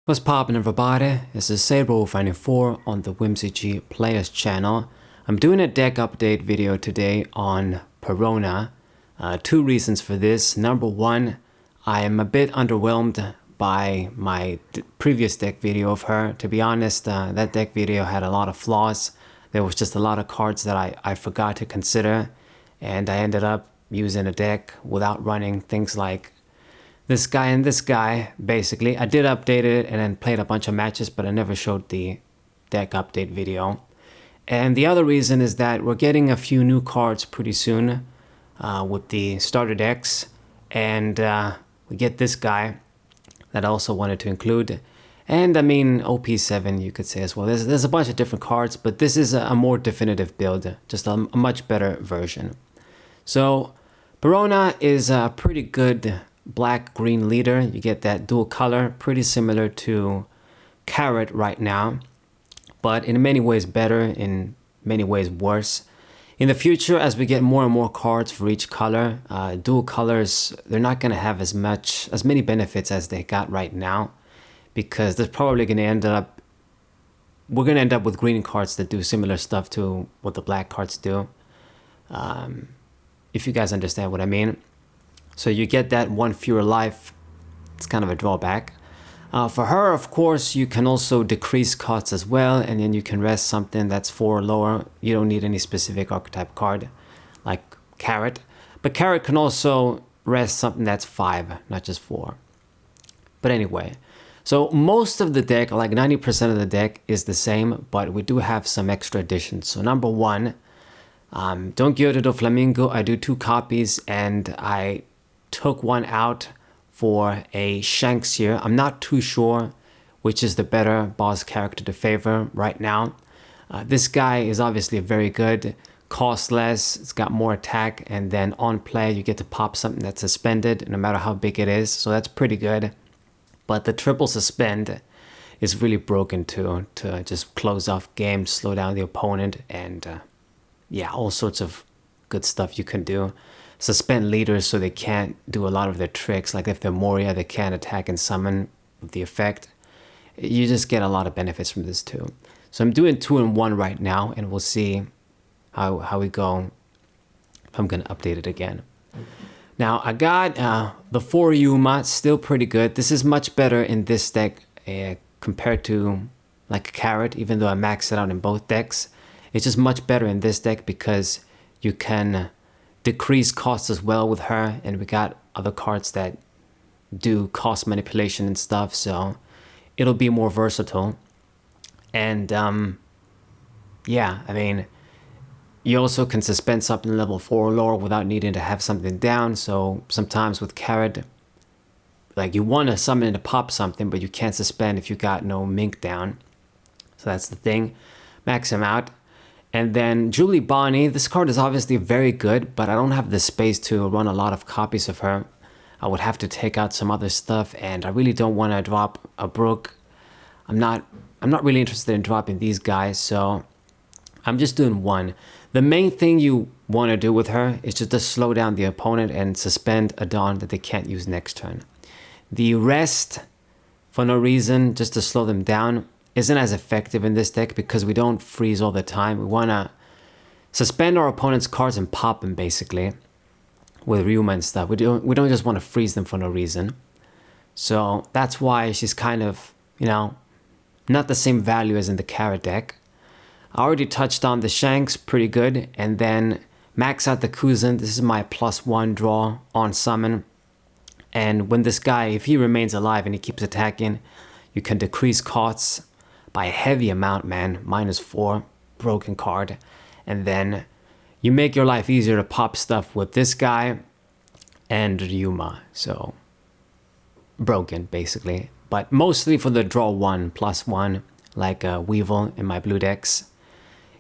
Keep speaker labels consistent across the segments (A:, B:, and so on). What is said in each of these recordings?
A: What's poppin' everybody? This is Sabo94 on the WMCG Players channel. I'm doing a deck update video today on Perona. Two reasons for this. Number one, I am a bit underwhelmed by my previous deck video of her. To be honest, that deck video had a lot of flaws. There was just a lot of cards that I forgot to consider, and I ended up using a deck without running things like this guy and this guy. Basically, I did update it and then played a bunch of matches, but I never showed the deck update video. And the other reason is that we're getting a few new cards pretty soon with the starter decks, and we get this guy that I also wanted to include. And I mean, OP7 you could say as well. There's a bunch of different cards, but this is a more definitive build, just a much better version. So Perona is a pretty good black-green leader. You get that dual color, pretty similar to Carrot right now, but in many ways better, in many ways worse. In the future, as we get more and more cards for each color, dual colors, they're not going to have as many benefits as they got right now, because there's probably going to we're going to end up with green cards that do similar stuff to what the black cards do, if you guys understand what I mean. So you get that one fewer life. It's kind of a drawback. For her, of course, you can also decrease costs as well, and then you can rest something that's 4 or lower. You don't need any specific archetype card like Carrot. But Carrot can also rest something that's 5, not just 4. But anyway, so most of the deck, like 90% of the deck, is the same, but we do have some extra additions. So number one, Don Quixote do Flamingo, I do 2 copies, and I took one out for a Shanks here. I'm not too sure which is the better boss character to favor right now. This guy is obviously very good, costs less, it's got more attack, and then on play you get to pop something that's suspended no matter how big it is, so that's pretty good. But the triple suspend is really broken to just close off games, slow down the opponent, and yeah, all sorts of good stuff you can do. Suspend leaders so they can't do a lot of their tricks, like if they're Moria, they can't attack and summon with the effect. You just get a lot of benefits from this too. So I'm doing 2 in 1 right now, and we'll see how we go if I'm going to update it again. Now I got the 4 Yuma, still pretty good. This is much better in this deck compared to like Carrot, even though I maxed it out in both decks. It's just much better in this deck because you can decrease costs as well with her, and we got other cards that do cost manipulation and stuff, so it'll be more versatile. And yeah, I mean, you also can suspend something level 4 or lower without needing to have something down. So sometimes with Carrot, like you want to summon to pop something, but you can't suspend if you got no Mink down. So that's the thing. Max him out. And then Julie Bonnie, this card is obviously very good, but I don't have the space to run a lot of copies of her. I would have to take out some other stuff, and I really don't want to drop a Brook. I'm not really interested in dropping these guys, so I'm just doing 1. The main thing you want to do with her is just to slow down the opponent and suspend a Dawn that they can't use next turn. The rest, for no reason, just to slow them down, isn't as effective in this deck because we don't freeze all the time. We want to suspend our opponent's cards and pop them basically with Ryuma and stuff. We don't just want to freeze them for no reason. So that's why she's kind of, you know, not the same value as in the Carrot deck. I already touched on the Shanks, pretty good, and then max out the Kuzan. This is my +1 draw on summon. And when this guy, if he remains alive and he keeps attacking, you can decrease costs by a heavy amount, man. -4, broken card. And then you make your life easier to pop stuff with this guy and Ryuma. So broken basically, but mostly for the draw 1 +1, like Weevil in my blue decks.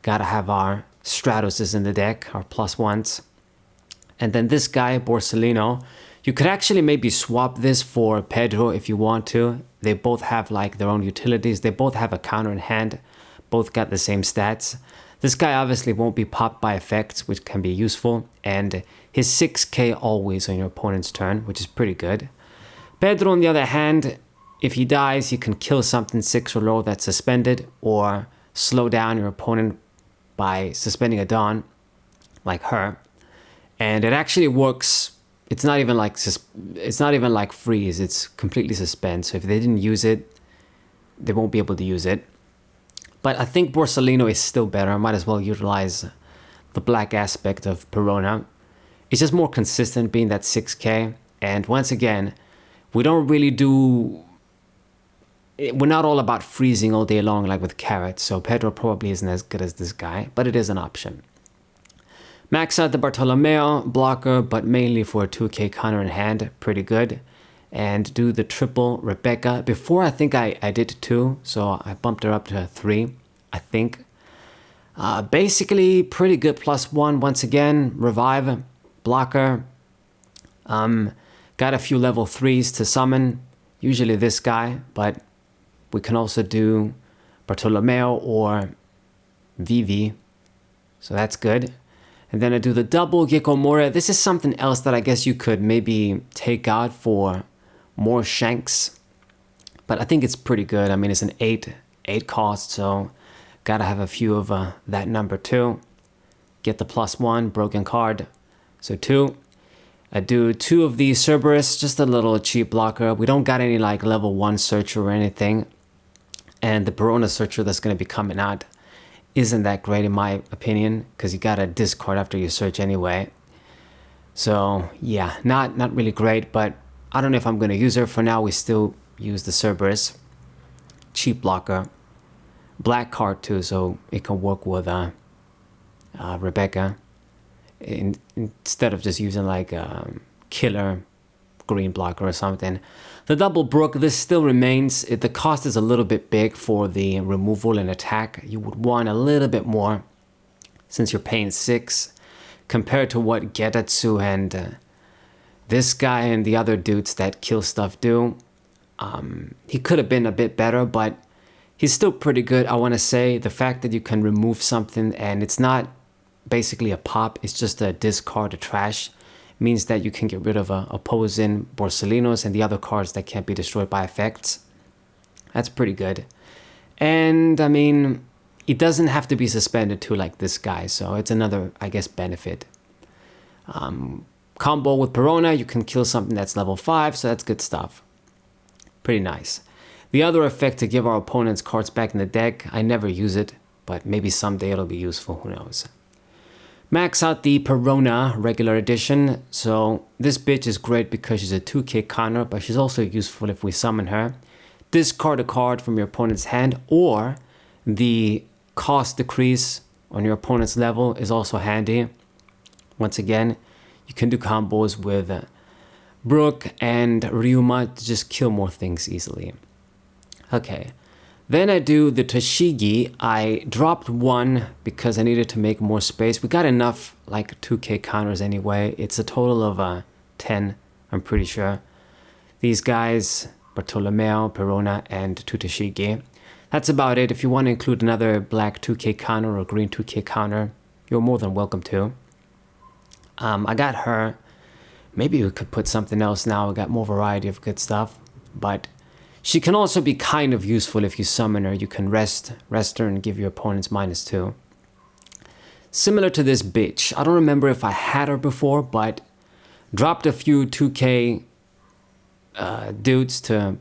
A: Gotta have our Stratoses in the deck, our +1s. And then this guy, Borsellino, you could actually maybe swap this for Pedro if you want to. They both have like their own utilities. They both have a counter in hand. Both got the same stats. This guy obviously won't be popped by effects, which can be useful. And his 6k always on your opponent's turn, which is pretty good. Pedro, on the other hand, if he dies, you can kill something 6 or low that's suspended, or slow down your opponent by suspending a Dawn, like her. And it actually works. It's not even like freeze. It's completely suspend. So if they didn't use it, they won't be able to use it. But I think Borsalino is still better. I might as well utilize the black aspect of Perona. It's just more consistent being that 6k. And once again, we don't really do... We're not all about freezing all day long like with Carrot. So Pedro probably isn't as good as this guy, but it is an option. Max out the Bartolomeo blocker, but mainly for a 2k counter in hand. Pretty good. And do the triple Rebecca. Before, I think I did 2, so I bumped her up to 3, I think. Basically, pretty good +1 once again. Revive, blocker. Got a few level 3s to summon. Usually this guy, but we can also do Bartolomeo or Vivi. So that's good. And then I do the double Gecko Moria. This is something else that I guess you could maybe take out for more shanks. But I think it's pretty good. I mean, it's an 8 cost, so gotta have a few of that number too. Get the +1, broken card. So 2. I do 2 of the Cerberus, just a little cheap blocker. We don't got any like level 1 searcher or anything. And the Perona searcher that's gonna be coming out isn't that great in my opinion, because you gotta discard after you search anyway. So yeah, not really great, but I don't know if I'm gonna use her. For now, we still use the Cerberus. Cheap blocker. Black card too, so it can work with Rebecca. Instead of just using like a killer green blocker or something. The double Brook, this still remains. The cost is a little bit big for the removal and attack. You would want a little bit more since you're paying 6 compared to what Getatsu and this guy and the other dudes that kill stuff do. He could have been a bit better, but he's still pretty good. I want to say the fact that you can remove something and it's not basically a pop, it's just a discard, a trash, means that you can get rid of opposing Borsalinos and the other cards that can't be destroyed by effects. That's pretty good. And I mean, it doesn't have to be suspended too like this guy, so it's another, I guess, benefit. Combo with Perona, you can kill something that's level 5, so that's good stuff. Pretty nice. The other effect to give our opponents cards back in the deck, I never use it, but maybe someday it'll be useful, who knows. Max out the Perona regular edition. So this bitch is great because she's a 2k counter, but she's also useful if we summon her. Discard a card from your opponent's hand, or the cost decrease on your opponent's level is also handy. Once again, you can do combos with Brook and Ryuma to just kill more things easily. Okay. Then I do the Tashigi. I dropped 1 because I needed to make more space. We got enough like 2k counters anyway. It's a total of 10, I'm pretty sure. These guys, Bartolomeo, Perona, and 2 Tashigi. That's about it. If you want to include another black 2k counter or green 2k counter, you're more than welcome to. I got her. Maybe we could put something else now. We got more variety of good stuff. But she can also be kind of useful if you summon her. You can rest her and give your opponents -2. Similar to this bitch. I don't remember if I had her before, but dropped a few 2k dudes to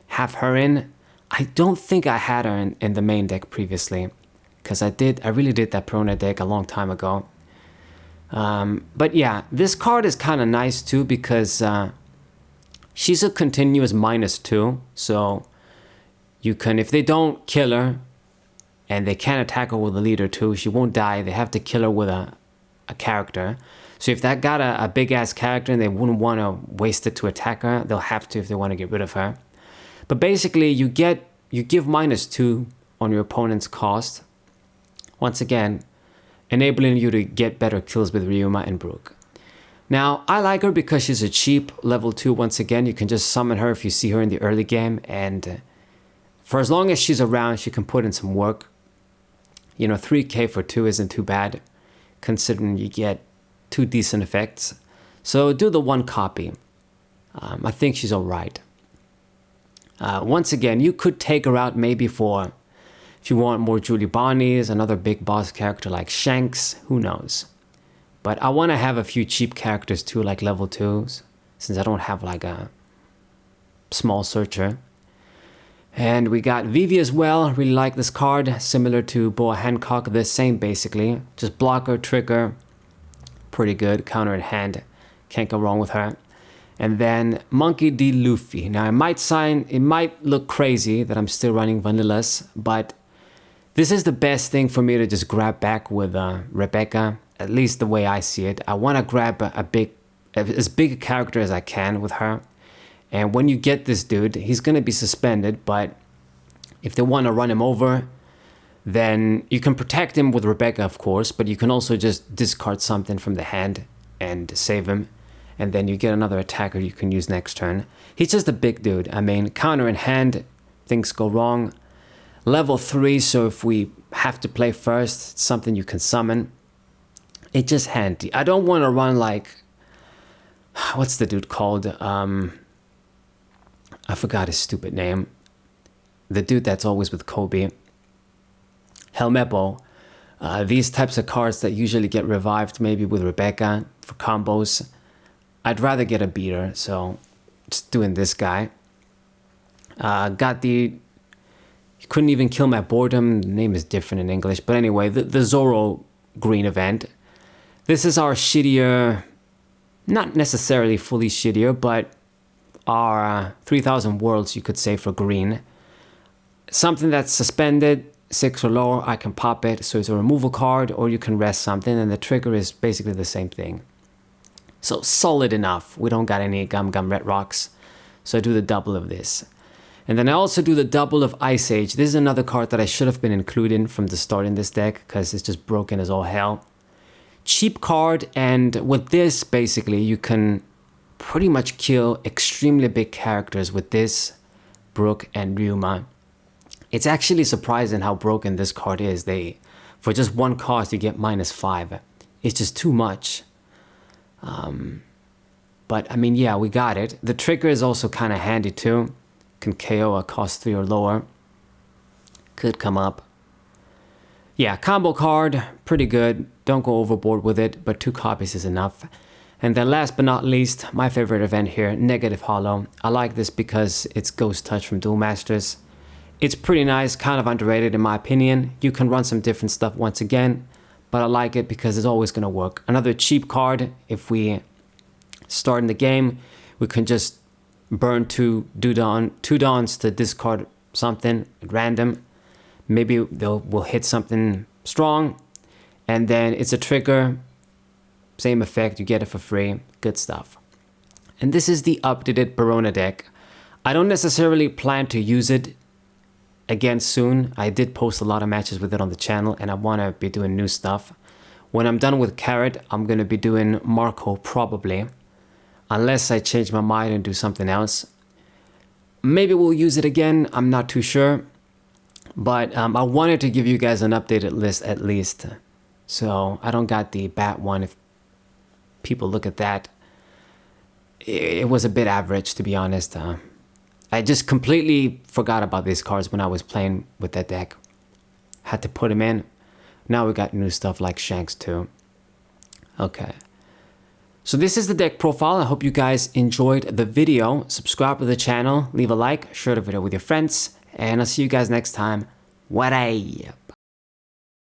A: have her in. I don't think I had her in the main deck previously, because I really did that Perona deck a long time ago. But yeah, this card is kind of nice too, because she's a continuous -2, so you can, if they don't kill her and they can't attack her with a leader too, she won't die. They have to kill her with a character. So if that got a big ass character and they wouldn't want to waste it to attack her, they'll have to if they want to get rid of her. But basically you give -2 on your opponent's cost. Once again, enabling you to get better kills with Ryuma and Brook. Now, I like her because she's a cheap level 2. Once again, you can just summon her if you see her in the early game, and for as long as she's around, she can put in some work. You know, 3k for 2 isn't too bad, considering you get 2 decent effects. So do the 1 copy. I think she's alright. Once again, you could take her out maybe for, if you want more Julie Bonnies, another big boss character like Shanks, who knows. But I want to have a few cheap characters too, like level 2s, since I don't have like a small searcher. And we got Vivi as well. Really like this card, similar to Boa Hancock, the same basically. Just blocker, trigger, pretty good, counter in hand. Can't go wrong with her. And then Monkey D. Luffy. Now it might look crazy that I'm still running vanillas, but this is the best thing for me to just grab back with Rebecca, at least the way I see it. I want to grab as big a character as I can with her. And when you get this dude, he's going to be suspended, but if they want to run him over, then you can protect him with Rebecca, of course, but you can also just discard something from the hand and save him. And then you get another attacker you can use next turn. He's just a big dude. I mean, counter in hand, things go wrong. Level 3, so if we have to play first, it's something you can summon. It's just handy. I don't want to run like, what's the dude called? I forgot his stupid name. The dude that's always with Kobe. Helmeppo. These types of cards that usually get revived maybe with Rebecca for combos. I'd rather get a beater, so just doing this guy. You couldn't even kill my boredom. The name is different in English. But anyway, the Zoro green event. This is our shittier, not necessarily fully shittier, but our 3000 worlds, you could say, for green. Something that's suspended, 6 or lower, I can pop it. So it's a removal card, or you can rest something, and the trigger is basically the same thing. So solid enough. We don't got any Gum Red Rocks. So I do the double of this. And then I also do the double of Ice Age. This is another card that I should have been including from the start in this deck, because it's just broken as all hell. Cheap card, and with this, basically, you can pretty much kill extremely big characters with this, Brook and Ryuma. It's actually surprising how broken this card is. For just one cost, you get -5. It's just too much. But I mean, yeah, we got it. The trigger is also kind of handy too. Can KO a cost 3 or lower. Could come up. Yeah, combo card, pretty good. Don't go overboard with it, but 2 copies is enough. And then last but not least, my favorite event here, Negative Hollow. I like this because it's Ghost Touch from Duel Masters. It's pretty nice, kind of underrated in my opinion. You can run some different stuff once again, but I like it because it's always going to work. Another cheap card, if we start in the game, we can just burn 2 Dawns to discard something at random. Maybe we'll hit something strong, and then it's a trigger. Same effect, you get it for free. Good stuff. And this is the updated Perona deck. I don't necessarily plan to use it again soon. I did post a lot of matches with it on the channel, and I want to be doing new stuff. When I'm done with Carrot, I'm going to be doing Marco probably. Unless I change my mind and do something else. Maybe we'll use it again, I'm not too sure. But I wanted to give you guys an updated list at least. So I don't got the Bat one. If people look at that, it was a bit average, to be honest. I just completely forgot about these cards when I was playing with that deck. Had to put them in. Now we got new stuff like Shanks too. Okay. So this is the deck profile. I hope you guys enjoyed the video. Subscribe to the channel, leave a like, share the video with your friends, and I'll see you guys next time. What